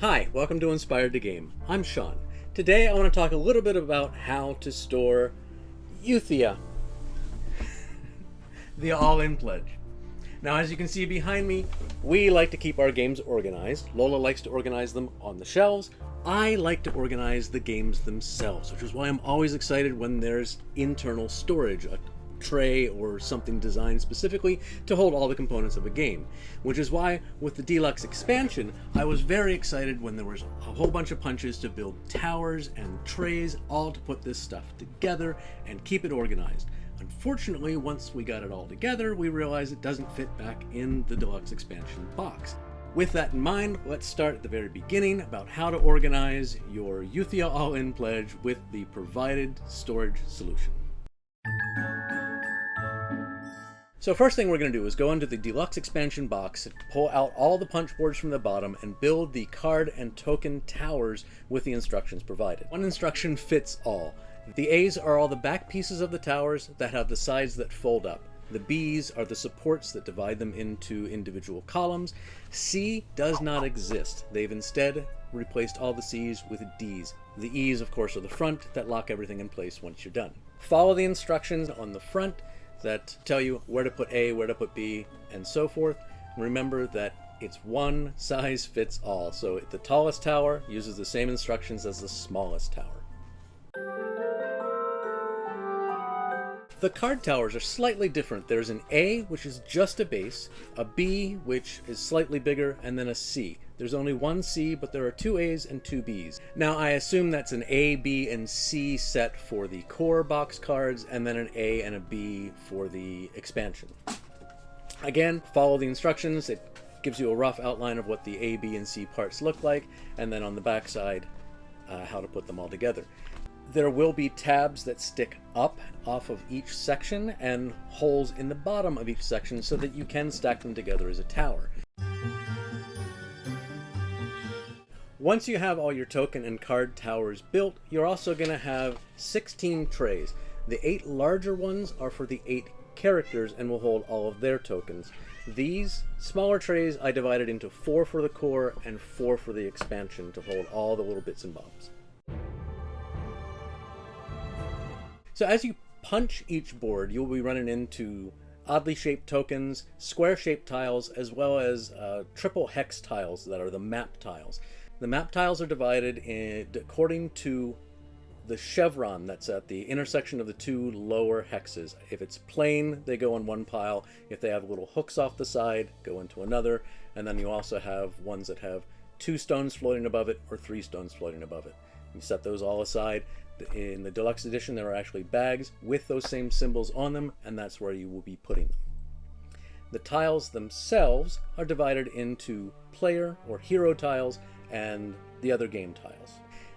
Hi, welcome to Inspired to Game. I'm Sean. Today I want to talk a little bit about how to store Euthia, the all-in pledge. Now, as you can see behind me, we like to keep our games organized. Lola likes to organize them on the shelves. I like to organize the games themselves, which is why I'm always excited when there's internal storage, a tray or something designed specifically to hold all the components of a game. Which is why with the Deluxe Expansion, I was very excited when there was a whole bunch of punches to build towers and trays, all to put this stuff together and keep it organized. Unfortunately, once we got it all together, we realized it doesn't fit back in the Deluxe Expansion box. With that in mind, let's start at the very beginning about how to organize your Euthia All-In Pledge with the provided storage solution. So first thing we're going to do is go into the Deluxe Expansion box, pull out all the punch boards from the bottom, and build the card and token towers with the instructions provided. One instruction fits all. The A's are all the back pieces of the towers that have the sides that fold up. The B's are the supports that divide them into individual columns. C does not exist. They've instead replaced all the C's with D's. The E's, of course, are the front that lock everything in place once you're done. Follow the instructions on the front that tell you where to put A, where to put B, and so forth. Remember that it's one size fits all. So the tallest tower uses the same instructions as the smallest tower. The card towers are slightly different. There's an A, which is just a base, a B, which is slightly bigger, and then a C. There's only one C, but there are two A's and two B's. Now, I assume that's an A, B, and C set for the core box cards, and then an A and a B for the expansion. Again, follow the instructions. It gives you a rough outline of what the A, B, and C parts look like, and then on the back side, how to put them all together. There will be tabs that stick up off of each section and holes in the bottom of each section so that you can stack them together as a tower. Once you have all your token and card towers built, you're also going to have 16 trays. The 8 larger ones are for the 8 characters and will hold all of their tokens. These smaller trays I divided into 4 for the core and 4 for the expansion to hold all the little bits and bobs. So as you punch each board, you'll be running into oddly shaped tokens, square shaped tiles, as well as triple hex tiles that are the map tiles. The map tiles are divided according to the chevron that's at the intersection of the two lower hexes. If it's plain, they go in one pile. If they have little hooks off the side, go into another. And then you also have ones that have 2 stones floating above it or 3 stones floating above it. You set those all aside. In the Deluxe Edition, there are actually bags with those same symbols on them, and that's where you will be putting them. The tiles themselves are divided into player or hero tiles and the other game tiles.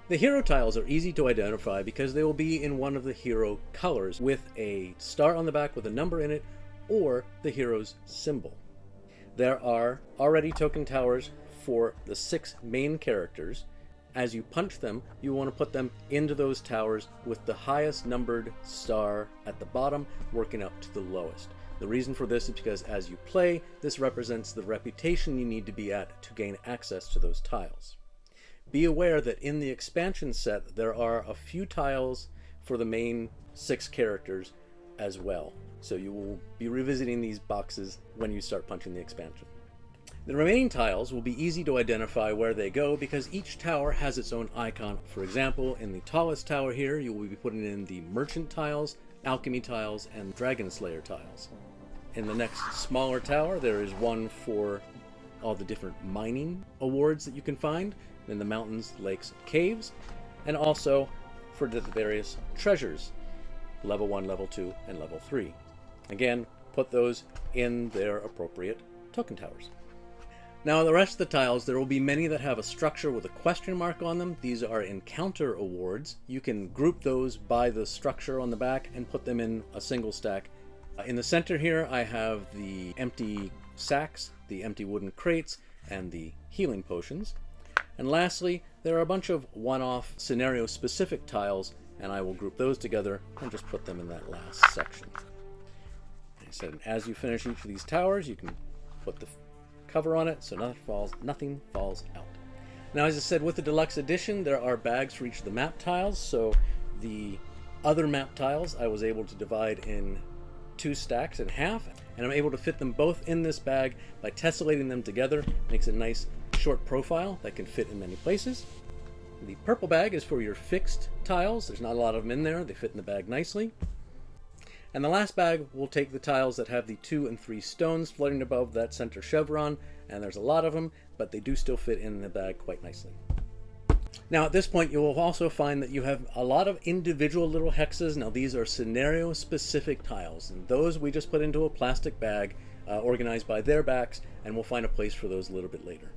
The hero tiles are easy to identify because they will be in one of the hero colors with a star on the back with a number in it or the hero's symbol. There are already token towers for the 6 main characters. As you punch them, you want to put them into those towers with the highest numbered star at the bottom working up to the lowest. The reason for this is because as you play, this represents the reputation you need to be at to gain access to those tiles. Be aware that in the expansion set, there are a few tiles for the main 6 characters as well. So you will be revisiting these boxes when you start punching the expansion. The remaining tiles will be easy to identify where they go because each tower has its own icon. For example, in the tallest tower here, you will be putting in the merchant tiles, alchemy tiles, and dragon slayer tiles. In the next smaller tower, there is one for all the different mining awards that you can find in the mountains, lakes, caves, and also for the various treasures, level 1, level 2, and level 3. Again, put those in their appropriate token towers. Now, the rest of the tiles, there will be many that have a structure with a question mark on them. These are encounter awards. You can group those by the structure on the back and put them in a single stack. In the center here, I have the empty sacks, the empty wooden crates, and the healing potions. And lastly, there are a bunch of one-off scenario-specific tiles, and I will group those together and just put them in that last section. Like I said, as you finish each of these towers, you can put the cover on it so nothing falls out. Now, as I said, with the Deluxe Edition, there are bags for each of the map tiles, so the other map tiles I was able to divide in 2 stacks in half, and I'm able to fit them both in this bag by tessellating them together. Makes a nice short profile that can fit in many places. The purple bag is for your fixed tiles. There's not a lot of them in there. They fit in the bag nicely. And the last bag will take the tiles that have the 2 and 3 stones floating above that center chevron, and there's a lot of them, but they do still fit in the bag quite nicely. Now, at this point, you will also find that you have a lot of individual little hexes. Now, these are scenario-specific tiles, and those we just put into a plastic bag organized by their backs, and we'll find a place for those a little bit later.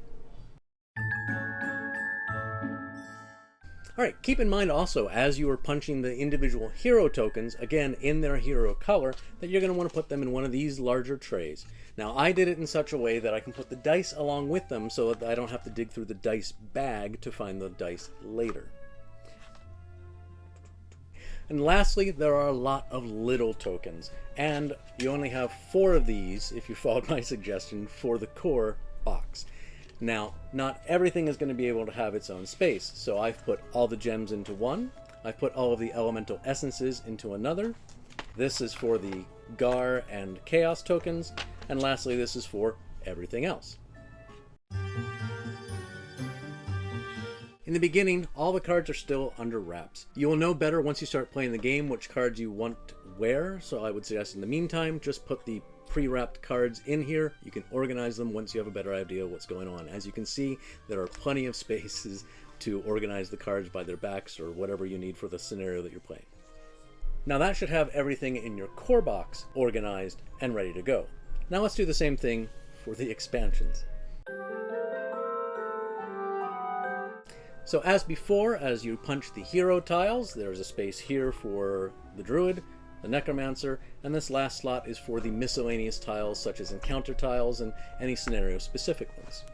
Alright, keep in mind also, as you are punching the individual hero tokens, again in their hero color, that you're going to want to put them in one of these larger trays. Now, I did it in such a way that I can put the dice along with them so that I don't have to dig through the dice bag to find the dice later. And lastly, there are a lot of little tokens, and you only have 4 of these, if you followed my suggestion, for the core box. Now, not everything is going to be able to have its own space, so I've put all the gems into one, I've put all of the elemental essences into another, this is for the Gar and Chaos tokens, and lastly this is for everything else. In the beginning, all the cards are still under wraps. You will know better once you start playing the game which cards you want where, so I would suggest in the meantime, just put the pre-wrapped cards in here. You can organize them once you have a better idea of what's going on. As you can see, there are plenty of spaces to organize the cards by their backs or whatever you need for the scenario that you're playing. Now that should have everything in your core box organized and ready to go. Now let's do the same thing for the expansions. So as before, as you punch the hero tiles, there's a space here for the druid, the necromancer, and this last slot is for the miscellaneous tiles such as encounter tiles and any scenario specific ones.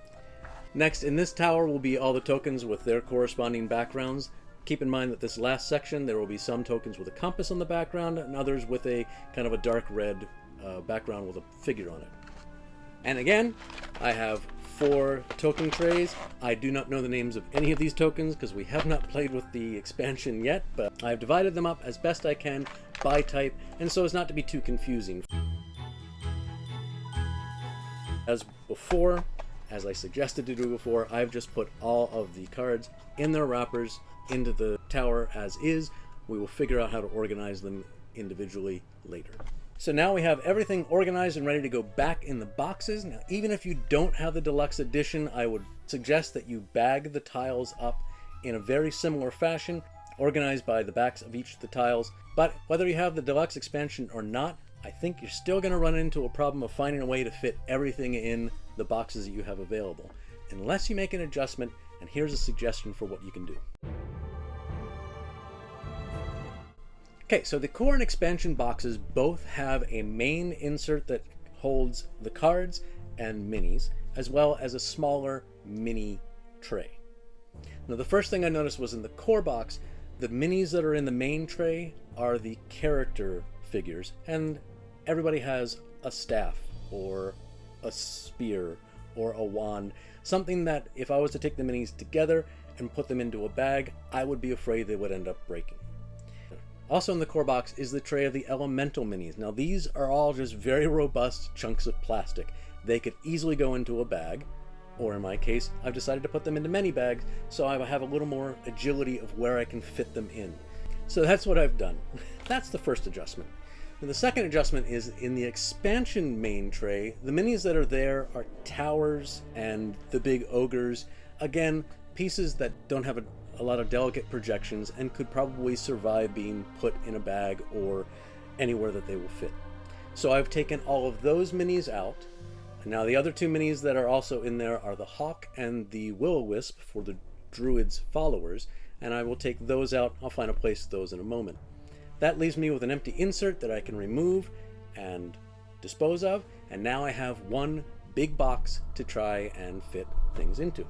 Next, in this tower will be all the tokens with their corresponding backgrounds. Keep in mind that this last section there will be some tokens with a compass on the background and others with a kind of a dark red background with a figure on it. And again, I have 4 token trays. I do not know the names of any of these tokens because we have not played with the expansion yet, but I've divided them up as best I can by type, and so as not to be too confusing. As before, as I suggested to do before, I've just put all of the cards in their wrappers into the tower as is. We will figure out how to organize them individually later. So now we have everything organized and ready to go back in the boxes. Now, even if you don't have the Deluxe Edition, I would suggest that you bag the tiles up in a very similar fashion, organized by the backs of each of the tiles. But whether you have the Deluxe Expansion or not, I think you're still going to run into a problem of finding a way to fit everything in the boxes that you have available, unless you make an adjustment, and here's a suggestion for what you can do. Okay, so the core and expansion boxes both have a main insert that holds the cards and minis, as well as a smaller mini tray. Now the first thing I noticed was in the core box, the minis that are in the main tray are the character figures, and everybody has a staff or a spear or a wand, something that if I was to take the minis together and put them into a bag, I would be afraid they would end up breaking. Also in the core box is the tray of the elemental minis. Now these are all just very robust chunks of plastic. They could easily go into a bag, or in my case, I've decided to put them into many bags so I have a little more agility of where I can fit them in. So that's what I've done. That's the first adjustment. And the second adjustment is in the expansion main tray, the minis that are there are towers and the big ogres. Again, pieces that don't have a lot of delicate projections and could probably survive being put in a bag or anywhere that they will fit. So I've taken all of those minis out. And now the other 2 minis that are also in there are the Hawk and the Will-O-Wisp for the Druid's followers, and I will take those out. I'll find a place for those in a moment. That leaves me with an empty insert that I can remove and dispose of, and now I have one big box to try and fit things into.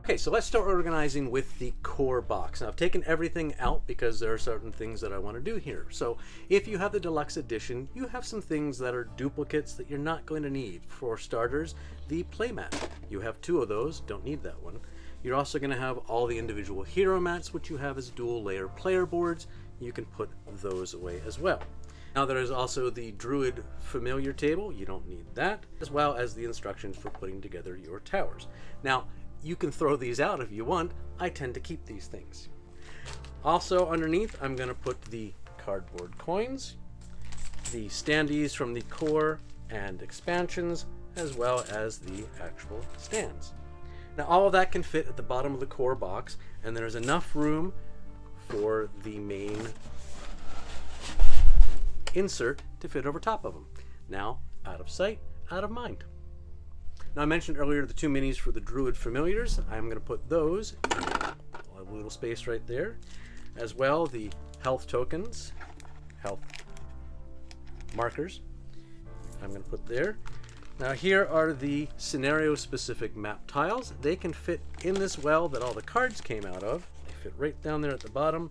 Okay, so let's start organizing with the core box. Now I've taken everything out because there are certain things that I want to do here. So if you have the deluxe edition, you have some things that are duplicates that you're not going to need. For starters, the playmat. You have 2 of those, don't need that one. You're also going to have all the individual hero mats, which you have as dual layer player boards. You can put those away as well. Now there is also the Druid familiar table, you don't need that, as well as the instructions for putting together your towers. Now, you can throw these out if you want. I tend to keep these things. Also underneath, I'm going to put the cardboard coins, the standees from the core and expansions, as well as the actual stands. Now all of that can fit at the bottom of the core box, and there's enough room for the main insert to fit over top of them. Now, out of sight, out of mind. Now I mentioned earlier the 2 minis for the Druid familiars. I'm going to put those in a little space right there. As well, the health tokens, health markers, I'm going to put there. Now here are the scenario specific map tiles. They can fit in this well that all the cards came out of. They fit right down there at the bottom.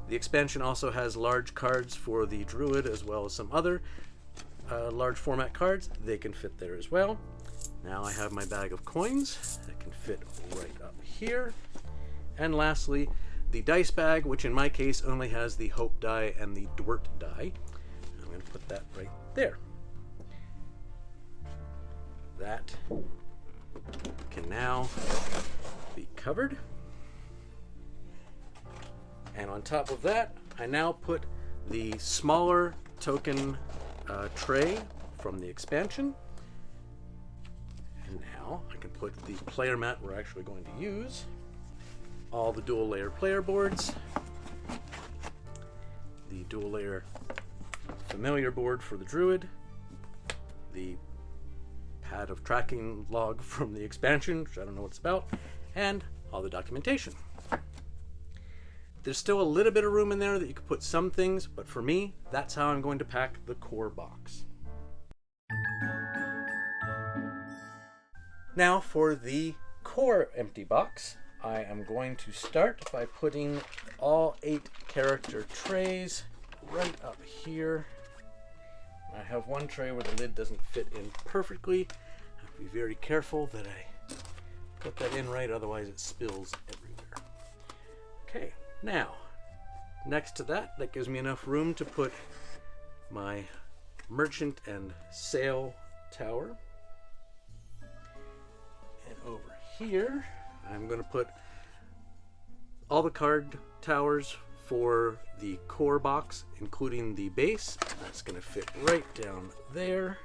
The expansion also has large cards for the Druid as well as some other large format cards. They can fit there as well. Now I have my bag of coins that can fit right up here. And lastly, the dice bag, which in my case only has the Hope die and the Dwert die. I'm going to put that right there. That can now be covered. And on top of that, I now put the smaller token tray from the expansion. And now I can put the player mat we're actually going to use, all the dual layer player boards, the dual layer familiar board for the Druid, the pad of tracking log from the expansion, which I don't know what it's about, and all the documentation. There's still a little bit of room in there that you could put some things, but for me, that's how I'm going to pack the core box. Now for the core empty box, I am going to start by putting all 8 character trays right up here. I have one tray where the lid doesn't fit in perfectly. I have to be very careful that I put that in right, otherwise it spills everywhere. Okay, now, next to that, that gives me enough room to put my merchant and sail tower. And over here, I'm going to put all the card towers for the core box, including the base. That's going to fit right down there.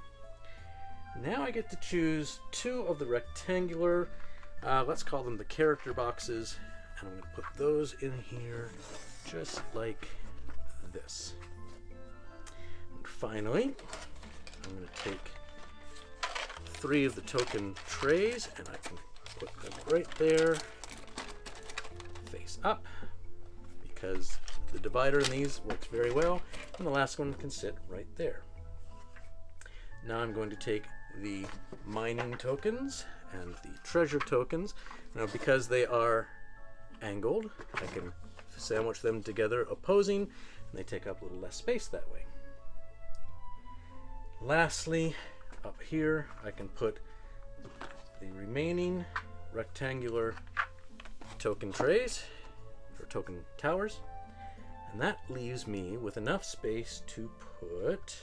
Now I get to choose 2 of the rectangular, let's call them the character boxes, and I'm going to put those in here just like this. And finally, I'm going to take 3 of the token trays, and I can put them right there, face up, because the divider in these works very well, and the last one can sit right there. Now I'm going to take the mining tokens and the treasure tokens. Now because they are angled, I can sandwich them together opposing, and they take up a little less space that way. Lastly, up here I can put the remaining rectangular token trays, or token towers, and that leaves me with enough space to put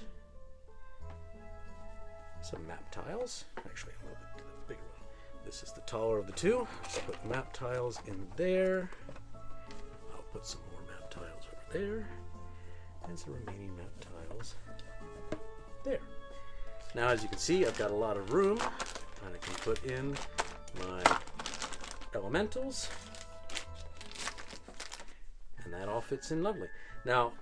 some map tiles. Actually, I'm going to do the bigger one. This is the taller of the 2. So put map tiles in there. I'll put some more map tiles over there, and some remaining map tiles there. Now, as you can see, I've got a lot of room, and I can put in my elementals, and that all fits in lovely. Now,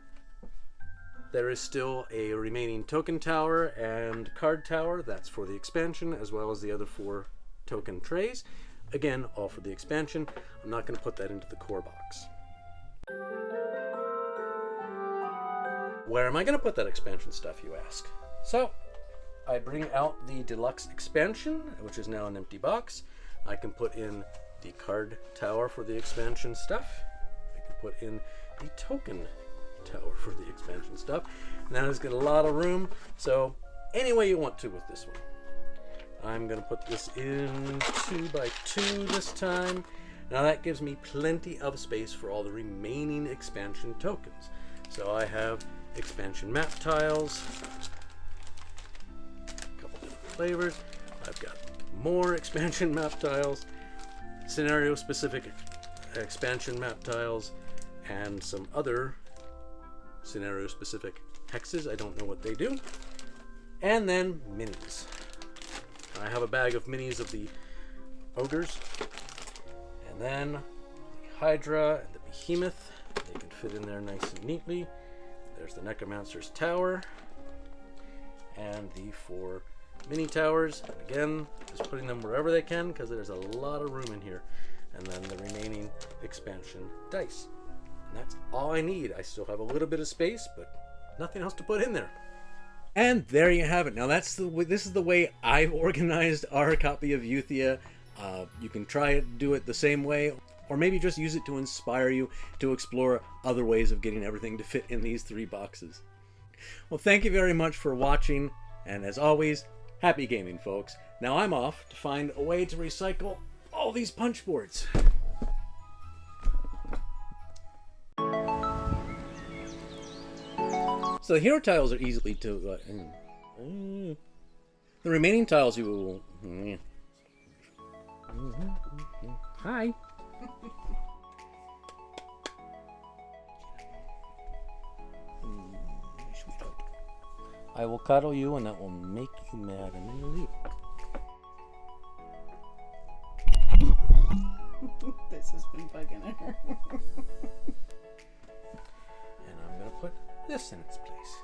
there is still a remaining token tower and card tower. That's for the expansion, as well as the other 4 token trays. Again, all for the expansion. I'm not going to put that into the core box. Where am I going to put that expansion stuff, you ask? So, I bring out the Deluxe Expansion, which is now an empty box. I can put in the card tower for the expansion stuff. I can put in the token tower for the expansion stuff. Now it's got a lot of room, so any way you want to with this one. I'm going to put this in 2x2 this time. Now that gives me plenty of space for all the remaining expansion tokens. So I have expansion map tiles, a couple different flavors. I've got more expansion map tiles, scenario specific expansion map tiles, and some other scenario specific hexes. I don't know what they do. And then minis. I have a bag of minis of the ogres, and then the Hydra and the Behemoth. They can fit in there nice and neatly. There's the Necromancer's Tower and the 4 mini towers. And again, just putting them wherever they can because there's a lot of room in here. And then the remaining expansion dice. And that's all I need. I still have a little bit of space, but nothing else to put in there. And there you have it. Now this is the way I've organized our copy of Euthia. You can try it, do it the same way, or maybe just use it to inspire you to explore other ways of getting everything to fit in these 3 boxes. Well, thank you very much for watching, and as always, happy gaming, folks. Now I'm off to find a way to recycle all these punch boards. So the hero tiles are easily to... the remaining tiles you will... Hi. I will cuddle you and that will make you mad and then you'll leave. This has been bugging her. And I'm going to put this in its place.